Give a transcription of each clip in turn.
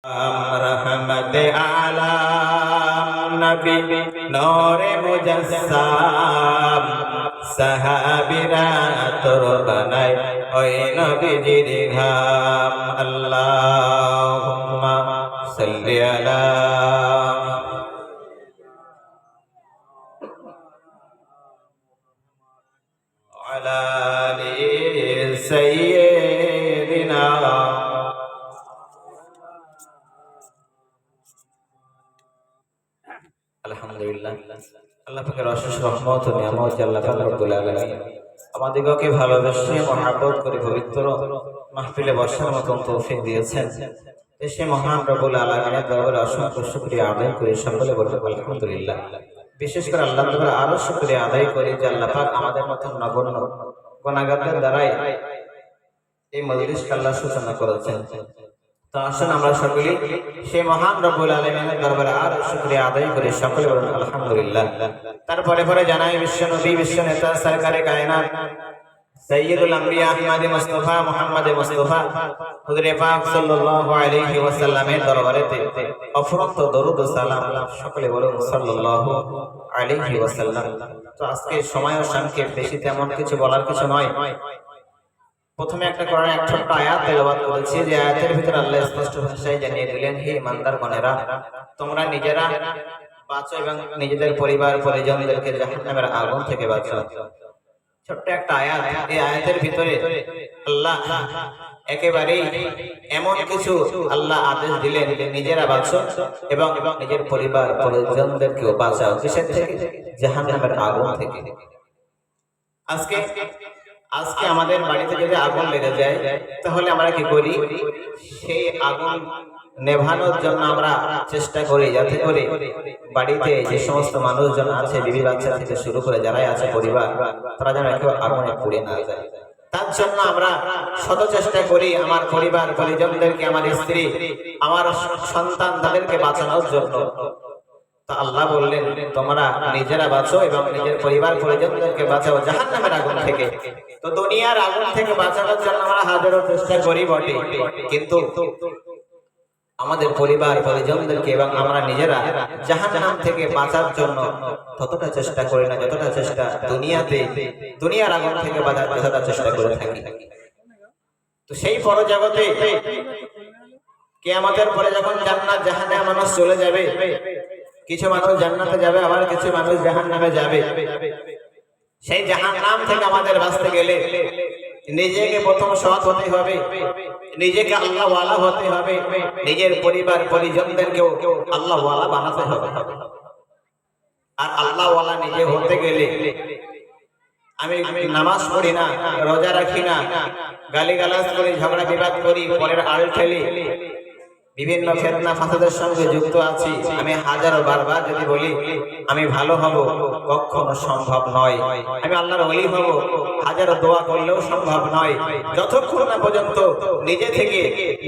रहमत आलम नबी नूरे मुजस्सम साहाबीरा तोर बनाय ओय नबीजिर घाम अल्लाहुम्मा सल्ली अला अला आलि सय्यिदिना আলহামদুলিল্লাহ। আল্লাহ পাকের অশেষ রহমত ও নিয়ামত যে আল্লাহ পাক রব্বুল আলামিন আমাদিগকে ভালোবেসে মহব্বত করে পবিত্র মাহফিলে বসার মতন তৌফিক দিয়েছেন। সে মহান রব্বুল আলামিনের দরবারে অসংখ্য শুকরিয়া আদায় করি, সকলে বলবো আলহামদুলিল্লাহ। বিশেষ করে আল্লাহ তাআলা আরো শুকরিয়া আদায় করি যে আল্লাহ পাক আমাদের মতন নগণ্য গুনাহগারদের দ্বারাই এই মজলিসকে আল্লাহ সূচনা করেছেন। তো আসুন আমরা সকলে সেই মহান রব্বুল আলামিনের দরবারে আর শুকরিয়া আদায় করি, সকলে বলুন আলহামদুলিল্লাহ। তারপরে পরে জানাই বিশ্ব নবী বিশ্ব নেতা সরকারে কায়নাত সাইয়্যিদুল আম্বিয়া আহমদ মুস্তাফা মুহাম্মদ মুস্তাফা হুজুরে পাক সাল্লাল্লাহু আলাইহি ওয়াসাল্লামের দরবারেতে অফুরন্ত দরুদ ও সালাম, সকলে বলুন সাল্লাল্লাহু আলাইহি ওয়াসাল্লাম। তো আজকে সময় ও সংক্ষেপ, বেশি তেমন কিছু বলার কিছু নয়। প্রথমে একটা কোরআনের এক ছোট্ট আয়াত তেলাওয়াত করেছি, যে আয়াতের ভিতরে আল্লাহ স্পষ্ট ভাষায় জানিয়ে দিলেন, হে ইমানদারগণেরা, তোমরা নিজেরা বাঁচো এবং নিজেদের পরিবার পরিজনদেরকে জাহান্নামের আগুন থেকে বাঁচাও। ছোট্ট একটা আয়াত। এই আয়াতের ভিতরে আল্লাহ একেবারেই এমন কিছু আল্লাহ আদেশ দিলেন, নিজেরা বাঁচো এবং নিজের পরিবার পরিজনদেরকেও বাঁচাও। কিসের থেকে? জাহান্নামের আগুন থেকে। আজকে আমাদের বাড়িতে যদি আগুন লেগে যায়, তাহলে আমরা কি করি? সেই আগুন নেভানোর জন্য আমরা চেষ্টা করি, যাতে করে বাড়িতে যে সমস্ত মানুষজন আছে, বিবি বাচ্চা থেকে শুরু করে যারাই আছে পরিবার, তারা যেন কেউ আগুনে পুড়ে না যায়। তার জন্য আমরা শত চেষ্টা করি আমার পরিবার পরিজনদেরকে, আমার স্ত্রী, আমার সন্তান, তাদেরকে বাঁচানোর জন্য। তো আল্লাহ বললেন, তোমরা নিজেরা বাঁচো এবং নিজের পরিবার পরিজনদেরকে বাঁচাও জাহান্নামের আগুন থেকে। তো দুনিয়ার আগুন থেকে বাঁচানোর জন্য আমরা হাজারো চেষ্টা করি বটে, কিন্তু আমাদের পরিবার পরিজনদেরকে এবং আমরা নিজেরা জাহান্নাম থেকে বাঁচার জন্য ততটা চেষ্টা করি না, যতটা চেষ্টা দুনিয়ার আগুন থেকে বাঁচার চেষ্টা করে থাকি। তো সেই পরজগতে কিয়ামতের পরে যখন জান্নাত জাহান্নামে মানুষ চলে যাবে, কিছু মানুষ জান্নাতে যাবে, আবার কিছু মানুষ জাহান্নামে যাবে। সেই জাহান্নাম থেকে আমাদের বাঁচতে গেলে নিজেকে প্রথম সৎ হতে হবে, নিজেকে আল্লাহ ওয়ালা হতে হবে, নিজের পরিবার পরিজনদেরকেও আল্লাহ ওয়ালা বানাতে হবে। আর আল্লাহ ওয়ালা নিজে হতে গেলে আমি নামাজ পড়ি না, রোজা রাখি না, গালিগালাজ করি, ঝগড়া বিবাদ করি, পরের আল ঠেলি, বিভিন্ন ফিতনা ফাসাদের সঙ্গে যুক্ত আছি, আমি হাজারো বারবার যদি বলি আমি ভালো হব, কখনো সম্ভব নয়। আমি আল্লাহর ওলি হব, হাজারো দোয়া করলেও সম্ভব নয়। যতক্ষণ না পর্যন্ত নিজে থেকে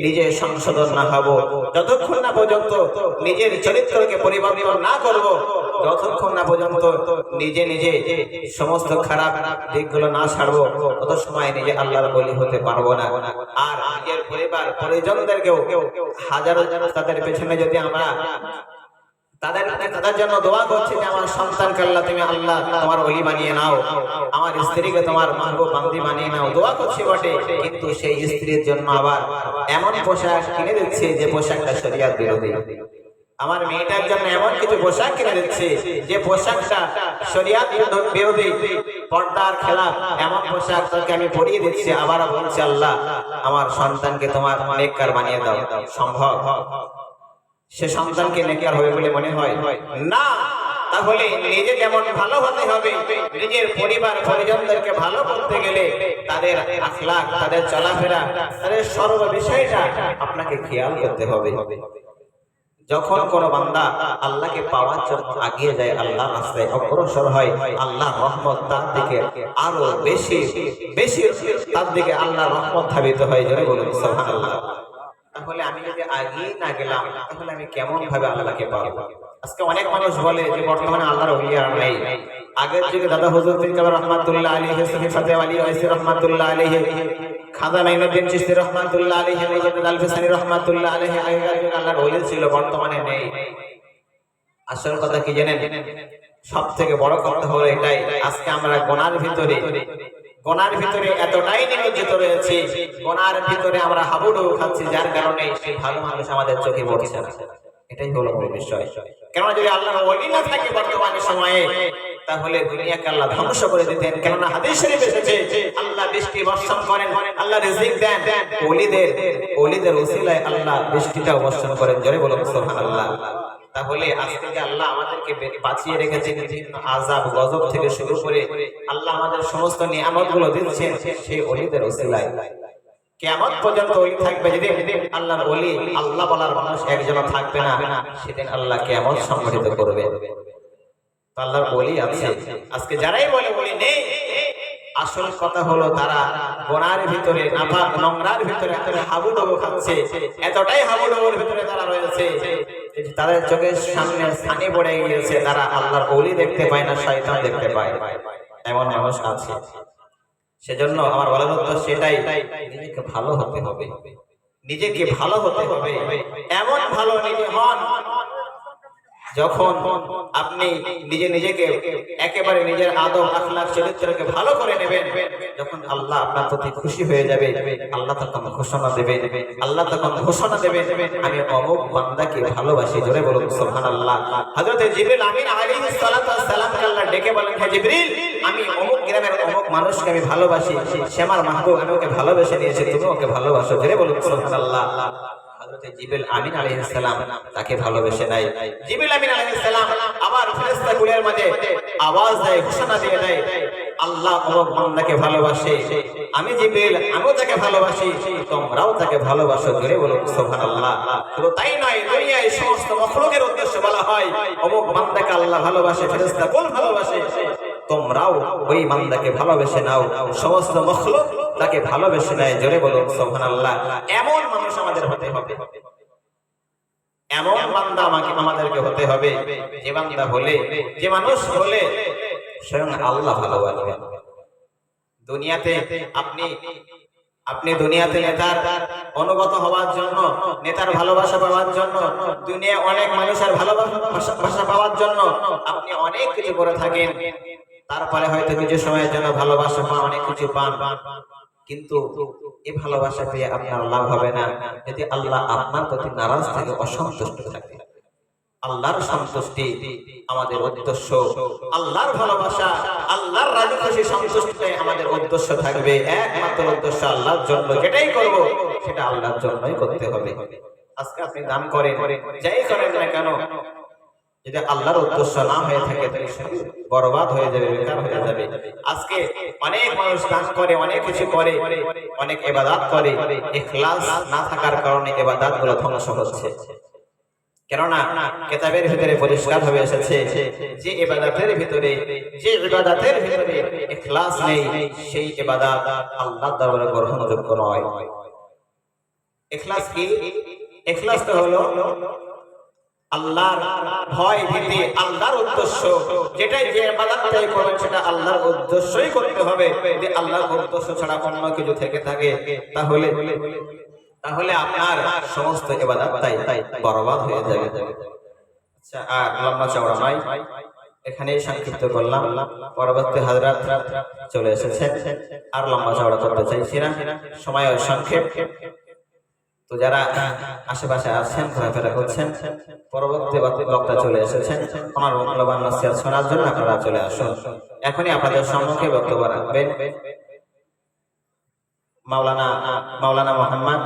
নিজে সংশোধন না হব, যতক্ষণ না পর্যন্ত নিজের চরিত্রকে পরিবর্তন না করব, যতক্ষণ না পর্যন্ত নিজে নিজে সমস্ত খারাপ দিকগুলো না ছাড়বো, তত সময় নিজে আল্লাহর ওলি হতে পারবো না। আর নিজের পরিবার পরিজনদেরকেও হাজারো তাদের পেছনে যদি আমরা তাদের জন্য দোয়া করছি যে আমার সন্তানকে আল্লাহ তুমি আল্লাহ তোমার ওলি বানিয়ে নাও, আমার স্ত্রীকে তোমার মাহবুব বান্দি বানিয়ে নাও, দোয়া করছি বটে, কিন্তু সেই স্ত্রীর জন্য আবার এমন পোশাক কিনে দিচ্ছে যে পোশাকটা শরিয়ত বিরোধী। আমার মেয়েটার জন্য এমন কিছু পোশাক কিনে দিচ্ছে যে পোশাকটা শরিয়ত বিরোধী, পর্দার খেলাফ, এমন পোশাক তাকে আমি পরিয়ে দিচ্ছি, আবার বলছি আল্লাহ আমার সন্তানকে তোমার নেককার বানিয়ে দাও। সম্ভব? সে সন্তানকে নেককার হবে বলে মনে হয় না। তাহলে নিজে যেমন ভালো হতে হবে, নিজের পরিবার পরিজনদেরকে ভালো করতে গেলে তাদের আখলাক, তাদের চলাফেরা, তাদের সর্ব বিষয়টা আপনাকে খেয়াল করতে হবে। যখন কোন বান্দা আল্লাহকে পাওয়ার জন্য এগিয়ে যায়, আল্লাহর রাস্তায় অগ্রসর হয়, আল্লাহর রহমত তার দিকে আরো বেশি বেশি, তার দিকে আল্লাহর রহমত ধাবিত হয়। জোরে বলুন সুবহানাল্লাহ। তাহলে আমি যদি আগিয়ে না গেলাম, তাহলে আমি কেমন ভাবে আল্লাহকে পাবো? আজকে অনেক মানুষ বলে যে বর্তমানে আল্লাহর ওলি আর নেই। আগের যুগে দাদা হুজুর পীর কাবার রহমাতুল্লাহ আলাইহি, সুফি ফাতে আলী ওয়াইসি রহমাতুল্লাহ আলাইহি, খাজা মাইনুদ্দিন চিশতি রহমাতুল্লাহ আলাইহি, মুজাদ্দিদ আল-ফিসানি রহমাতুল্লাহ আলাইহি আগেকার যুগে আল্লাহর ওলি ছিল, বর্তমানে নেই। আসল কথা কি জানেন? সব থেকে বড় কথা হলো এটাই, আজকে আমরা গোনার ভিতরে এতটাই নিমজ্জিত রয়েছে, গোনার ভিতরে আমরা হাবুডুবু খাচ্ছি, যার কারণে সেই ভালো মানুষ আমাদের চোখে পড়ছে না। এটাই হলো মূল বিষয়। কেননা যদি আল্লাহর ওলি না থাকে বর্তমান সময়ে, তাহলে দুনিয়াকে আল্লাহ ধ্বংস করে দিতেন। কেননা হাদিস শরীফে এসেছে আল্লাহ বৃষ্টি বর্ষণ করেন, আল্লাহ রিজিক দেন, ওলিদের উসিলায় আল্লাহ বৃষ্টিটা বর্ষণ করেন। জোরে বলুন সুবহানাল্লাহ। তাহলে আজকে যে আল্লাহ আমাদেরকে বাঁচিয়ে রেখেছেন বিভিন্ন আযাব গজব থেকে শুরু করে আল্লাহ আমাদের সমস্ত নিয়ামতগুলো দিচ্ছেন সেই ওলিদের উসিলায়। কিয়ামত পর্যন্ত ওলি থাকবে। যেদিন আল্লাহর ওলি, আল্লাহ বলার মানুষ একজনও থাকবে না, সেদিন আল্লাহ কিয়ামত সংঘটিত করবে। আল্লাহর ওলি আছে। আজকে যারাই বলে ওলি নেই, আসল কথা হলো তারা গোনার ভিতরে, নাপাক নোংরার ভিতরে হাবুডুবু খাচ্ছে। এতটাই হাবুডুবুর ভিতরে তারা রয়েছে, তাদের চোখের সামনে ছানি পড়ে গিয়েছে, তারা আল্লাহর ওলি দেখতে পায় না, শয়তান দেখতে পায়। এমন মানুষ আছে। সেজন্য আমার বলার উদ্দেশ্য সেটাই, নিজেকে ভালো হতে হবে, নিজেকে ভালো হতে হবে। এমন ভালো নিজে হন যখন আপনি নিজেকে একেবারে নিজের আদব আখলাক চরিত্রকে ভালো করে নেবেন, যখন আল্লাহ আপনার প্রতি খুশি হয়ে যাবে, আল্লাহ তখন ঘোষণা দেবেন, আমি অমুক বান্দাকে ভালোবাসি। জোরে বলুন সুবহানাল্লাহ। হযরত জিবরিল আমিন আলাইহিস সালাতু ওয়াস সালামকে আল্লাহ ডেকে বলেন, হে জিবরিল, আমি অমুক গ্রামের অমুক মানুষকে আমি ভালোবাসি, সে আমার মাহবুব, আমি ওকে ভালোবেসে নিয়েছি, তুমি ওকে ভালোবাসো। জোরে বলুন সুবহানাল্লাহ। জিবরিল আমিন আলাইহিস সালাম তাকে ভালোবেসে নাই। জিবরিল আমিন আলাইহিস সালাম আবার ফেরেশতা কুলের মাঝে আওয়াজ দেয়, ঘোষণা দিয়ে দেয়, আল্লাহ অমুক বান্দাকে ভালোবাসে, আমি জিবরিল আমিও তাকে ভালোবাসি, তোমরাও তাকে ভালোবাসো। জোরে বলুন সুবহানাল্লাহ। শুধু তাই নয়, দুনিয়ায় সমস্ত মাখলুকের উদ্দেশ্যে বলা হয় অমুক বান্দাকে আল্লাহ ভালোবাসে, ফেরেশতা কুল ভালোবাসে, তোমরাও ওই বান্দাকে ভালোবেসে নাও। সমস্ত মাখলুক তাকে ভালোবেসে নেয়। জোরে বলুন সুবহানাল্লাহ। এমন মানুষ আমাদের হতে হবে, এমন বান্দা আমাদেরকে হতে হবে, যে বান্দা হলে, যে মানুষ হলে স্বয়ং আল্লাহ ভালোবাসবেন। দুনিয়াতে আপনি দুনিয়াতে নেতার অনুগত হওয়ার জন্য, নেতার ভালোবাসা পাওয়ার জন্য, দুনিয়া অনেক মানুষের ভালোবাসা পাওয়ার জন্য আপনি অনেক কিছু করে থাকেন। তারপরে হয়তো কিছু সময়ের জন্য ভালোবাসা পান, অনেক কিছু পান, কিন্তু এই ভালোবাসা পেয়ে আপনার লাভ হবে না যদি আল্লাহ আপনার প্রতি নারাজ থেকে অসন্তুষ্ট থাকে। আল্লাহর সন্তুষ্টি আমাদের উদ্দেশ্য, আল্লাহর ভালোবাসা, আল্লাহর রাজি খুশি সন্তুষ্টিটাই আমাদের উদ্দেশ্য থাকবে। একমাত্র উদ্দেশ্য আল্লাহর জন্য, যেটাই করব সেটা আল্লাহর জন্যই করতে হবে। আজকে আপনি দান করেন, যাই করেন না কেন, যদি আল্লাহর উদ্দেশ্য না হয়ে থাকে তাহলে বরবাদ হয়ে যাবে, বেকার হয়ে যাবে। আজকে অনেক মানুষ দান করে, অনেক কিছু করে, অনেক ইবাদত করে, ইখলাস না থাকার কারণে ইবাদতগুলো ধ্বংস হচ্ছে। কেননা কিতাবের ভিতরে পরিষ্কার ভাবে এসেছে যে ইবাদতের ভিতরে ইখলাস নেই, সেই ইবাদত আল্লাহর দরবারে গ্রহণযোগ্য নয়। ইখলাস কি? ইখলাস তো হলো আল্লাহর ভয় ভীতি, আল্লাহর উদ্দেশ্য, যেটাই যে ইবাদতটাই করবেন সেটা আল্লাহর উদ্দেশ্যই করতে হবে। যদি আল্লাহর উদ্দেশ্য ছাড়া অন্য কিছু থেকে থাকে তাহলে আপনার সমস্ত ইবাদতটাই বরবাদ হয়ে যাবে। আচ্ছা, আর লম্বা চওড়া নয়, এখানেই সংক্ষিপ্ত করলাম। পরবর্তী হযরত চলে এসেছেন, আর লম্বা চওড়া করতে চাইছি না, সময় সংক্ষেপ। তো যারা আশেপাশে আছেন, ঘোরাফেরা করছেন, পরবর্তী বক্তা চলে এসেছেন, আমার মূল্যবান নসিহত শোনার জন্য আপনারা চলে আসুন। এখনই আপনাদের সম্মুখে বক্তব্য রাখবেন মাওলানা মোহাম্মদ